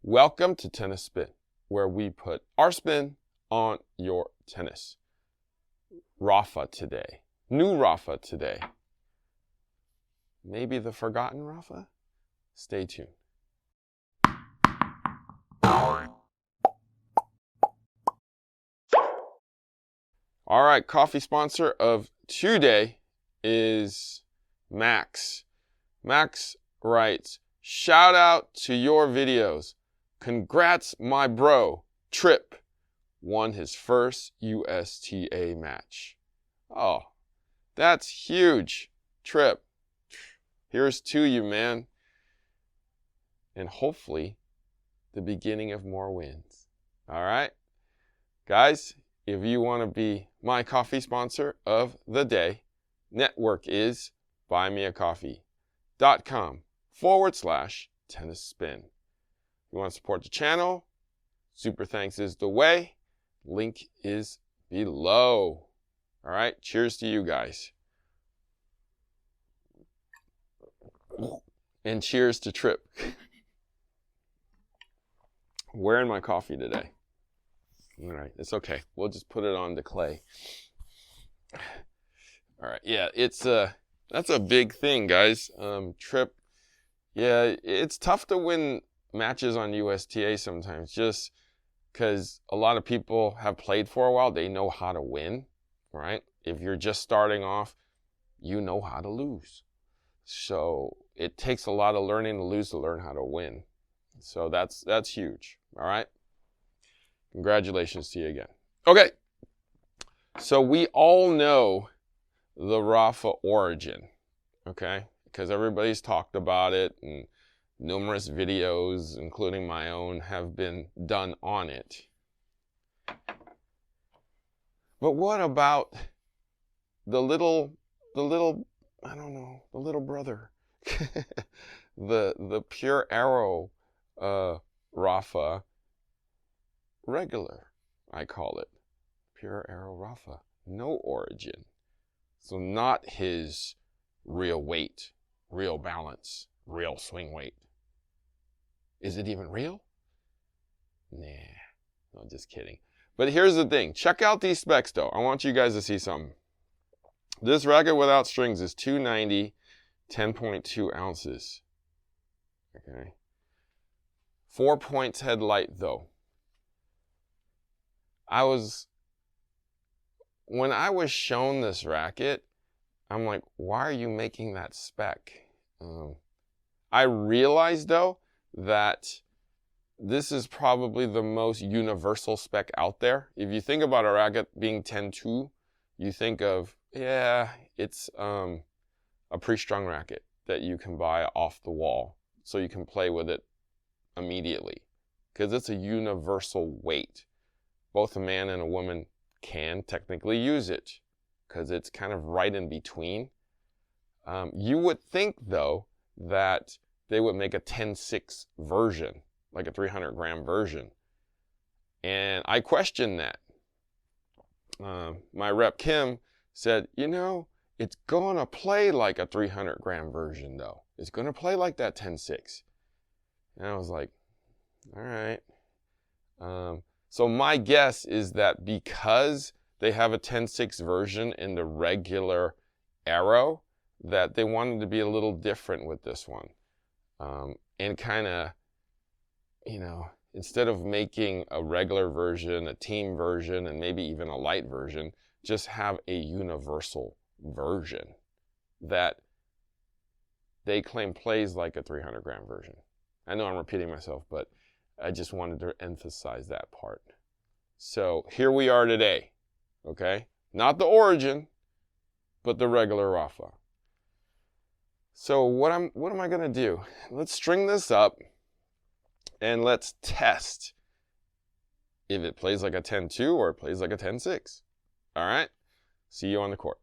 Welcome to Tennis Spin, where we put our spin on your tennis. Rafa today. New Rafa today. Maybe the forgotten Rafa? Stay tuned. All right, coffee sponsor of today is Max. Max writes, shout out to your videos. Congrats, my bro. Trip won his first USTA match. Oh, that's huge. Trip, here's to you, man. And hopefully the beginning of more wins. All right, guys, if you want to be my coffee sponsor of the day, network is buymeacoffee.com/tennis spin. If you want to support the channel, super thanks is the way. Link is below. All right, cheers to you guys. And cheers to Trip. Wearing my coffee today. All right, it's okay. We'll just put it on the clay. All right, yeah, that's a big thing, guys. Trip, yeah, it's tough to win matches on USTA sometimes, just because a lot of people have played for a while. They know how to win, right? If you're just starting off, you know how to lose. So it takes a lot of learning to lose to learn how to win. So that's huge, all right? Congratulations to you again. Okay, so we all know the Rafa origin, okay? Because everybody's talked about it, and numerous videos, including my own, have been done on it. But what about the little brother, the pure arrow Rafa, regular, I call it. Pure arrow Rafa, no origin. So not his real weight, real balance, real swing weight. Is it even real? Nah, no, just kidding. But here's the thing. Check out these specs, though. I want you guys to see something. This racket without strings is 290, 10.2 ounces. Okay. 4 points head light, though. When I was shown this racket, I'm like, why are you making that spec? I realized, though, that this is probably the most universal spec out there. If you think about a racket being 10.2, you think of, yeah, it's a pre-strung racket that you can buy off the wall so you can play with it immediately, because it's a universal weight. Both a man and a woman can technically use it because it's kind of right in between. You would think, though, that they would make a 10.6 version, like a 300-gram version. And I questioned that. My rep, Kim, said, you know, it's going to play like a 300-gram version, though. It's going to play like that 10.6. And I was like, all right. So my guess is that because they have a 10.6 version in the regular Arrow, that they wanted to be a little different with this one. And kind of, you know, instead of making a regular version, a team version, and maybe even a light version, just have a universal version that they claim plays like a 300-gram version. I know I'm repeating myself, but I just wanted to emphasize that part. So here we are today, okay? Not the origin, but the regular Rafa. So what am I gonna do? Let's string this up and let's test if it plays like a 10.2 or it plays like a 10.6. All right? See you on the court.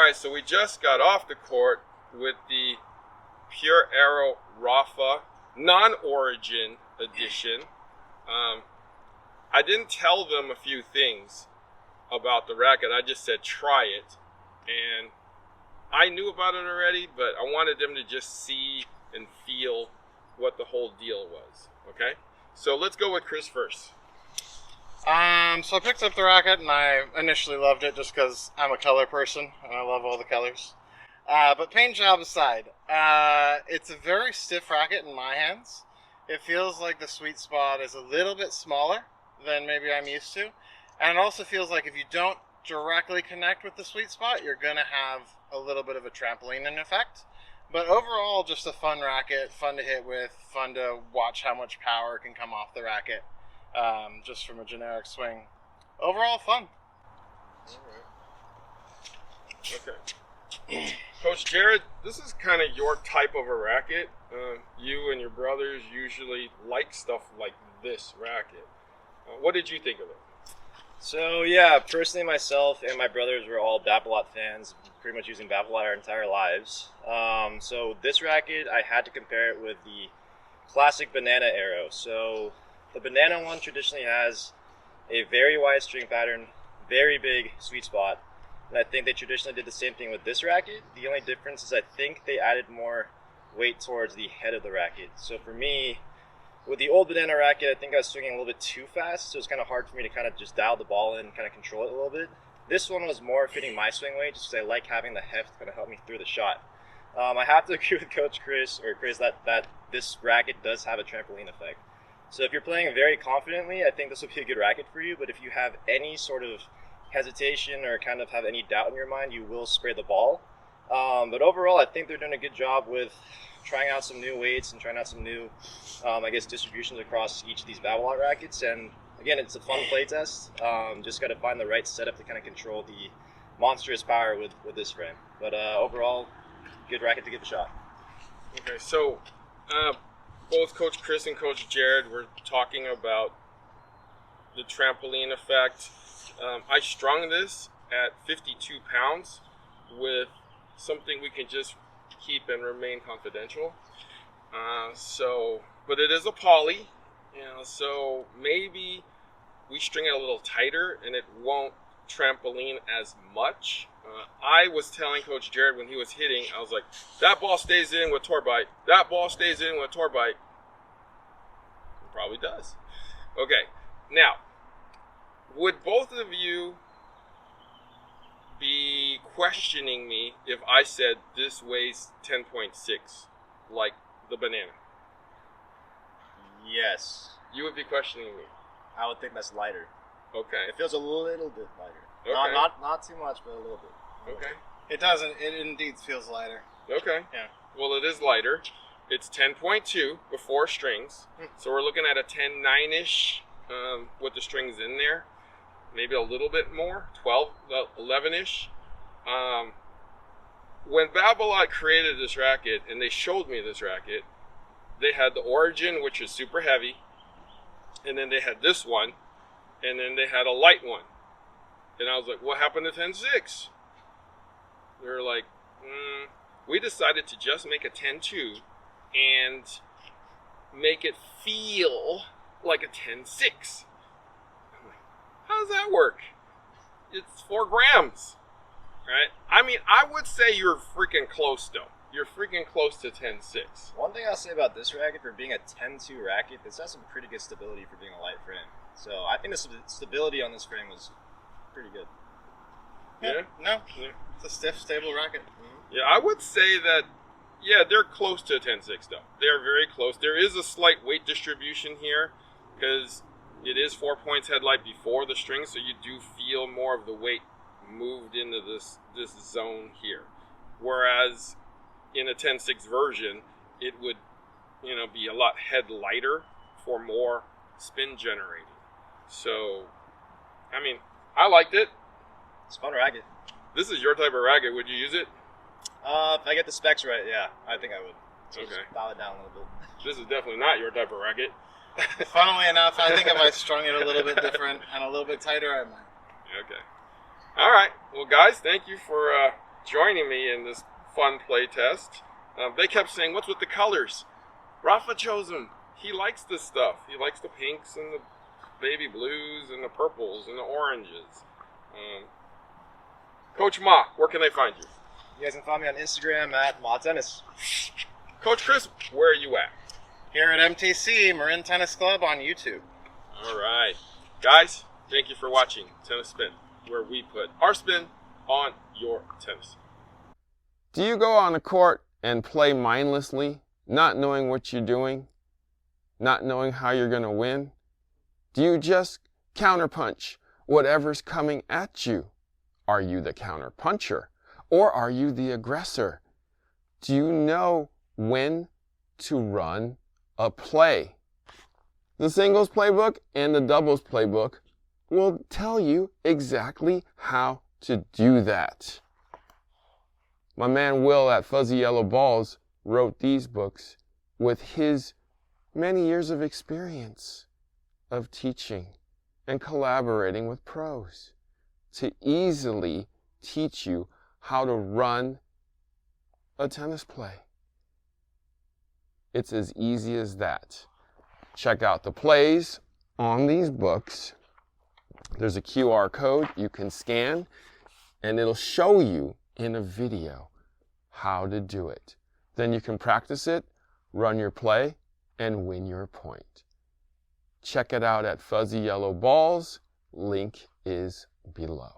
right, so we just got off the court with the Pure Aero Rafa non-origin edition. I didn't tell them a few things about the racket. I just said try it, and I knew about it already, but I wanted them to just see and feel what the whole deal was. Okay, so let's go with Chris first. So I picked up the racket and I initially loved it just because I'm a color person and I love all the colors. But paint job aside, it's a very stiff racket in my hands. It feels like the sweet spot is a little bit smaller than maybe I'm used to. And it also feels like if you don't directly connect with the sweet spot, you're going to have a little bit of a trampoline effect. But overall, just a fun racket, fun to hit with, fun to watch how much power can come off the racket. Just from a generic swing. Overall, fun. All right. Okay. Coach Jerod, this is kind of your type of a racket. You and your brothers usually like stuff like this racket. What did you think of it? So yeah, personally myself and my brothers were all Babolat fans, pretty much using Babolat our entire lives. So this racket, I had to compare it with the classic Banana Arrow. So the Banana one traditionally has a very wide string pattern, very big sweet spot, and I think they traditionally did the same thing with this racket. The only difference is I think they added more weight towards the head of the racket. So for me, with the old Banana racket, I think I was swinging a little bit too fast, so it's kind of hard for me to kind of just dial the ball in and kind of control it a little bit. This one was more fitting my swing weight, just because I like having the heft kind of help me through the shot. I have to agree with Coach Chris that this racket does have a trampoline effect. So if you're playing very confidently, I think this would be a good racket for you, but if you have any sort of hesitation or kind of have any doubt in your mind, you will spray the ball. But overall, I think they're doing a good job with trying out some new weights and trying out some new, distributions across each of these Babolat rackets. And again, it's a fun play test. Just got to find the right setup to kind of control the monstrous power with this frame. But overall, good racket to give a shot. Okay, so both Coach Chris and Coach Jerod were talking about the trampoline effect. I strung this at 52 pounds with something we can just keep and remain confidential. But it is a poly, so maybe we string it a little tighter and it won't trampoline as much. I was telling Coach Jerod when he was hitting, I was like, that ball stays in with tour bite. That ball stays in with tour bite. It probably does. Okay, now, would both of you be questioning me if I said this weighs 10.6 like the Banana? Yes. You would be questioning me. I would think that's lighter. Okay. It feels a little bit lighter. Okay. Not too much, but a little bit. Okay. It doesn't. It indeed feels lighter. Okay. Yeah. Well, it is lighter. It's 10.2 before strings. So we're looking at a 10.9-ish with the strings in there. Maybe a little bit more, 12, 11-ish. When Babolat created this racket, and they showed me this racket, they had the Origin, which is super heavy, and then they had this one, and then they had a light one. And I was like, what happened to 10.6? They were like, we decided to just make a 10.2 and make it feel like a 10.6. How does that work? It's 4 grams, right? I mean, I would say you're freaking close, though. You're freaking close to 10.6. One thing I'll say about this racket, for being a 10.2 racket, this has some pretty good stability for being a light frame. So I think the stability on this frame was pretty good. Yeah? No, it's a stiff, stable racket. Yeah, I would say that, yeah, they're close to a 10.6, though. They're very close. There is a slight weight distribution here because it is 4 points headlight before the string, so you do feel more of the weight moved into this zone here. Whereas in a 10.6 version, it would, be a lot head lighter for more spin generating. So, I mean, I liked it. It's a fun racket. This is your type of racket. Would you use it? If I get the specs right, yeah, I think I would. So Okay. just dial it down a little bit. This is definitely not your type of racket. Funnily enough, I think if I strung it a little bit different and a little bit tighter, I might. Okay. All right. Well, guys, thank you for joining me in this fun play test. They kept saying, "What's with the colors?" Rafa chose them. He likes this stuff. He likes the pinks and the baby blues and the purples and the oranges. Coach Ma, where can they find you? You guys can find me on Instagram at Ma Tennis. Coach Chris, where are you at? Here at MTC, Marin Tennis Club on YouTube. All right. Guys, thank you for watching Tennis Spin, where we put our spin on your tennis. Do you go on the court and play mindlessly, not knowing what you're doing, not knowing how you're going to win? Do you just counterpunch whatever's coming at you? Are you the counterpuncher, or are you the aggressor? Do you know when to run a play? The singles playbook and the doubles playbook will tell you exactly how to do that. My man Will at Fuzzy Yellow Balls wrote these books with his many years of experience of teaching and collaborating with pros to easily teach you how to run a tennis play. It's as easy as that. Check out the plays on these books. There's a QR code you can scan, and it'll show you in a video how to do it. Then you can practice it, run your play, and win your point. Check it out at Fuzzy Yellow Balls. Link is below.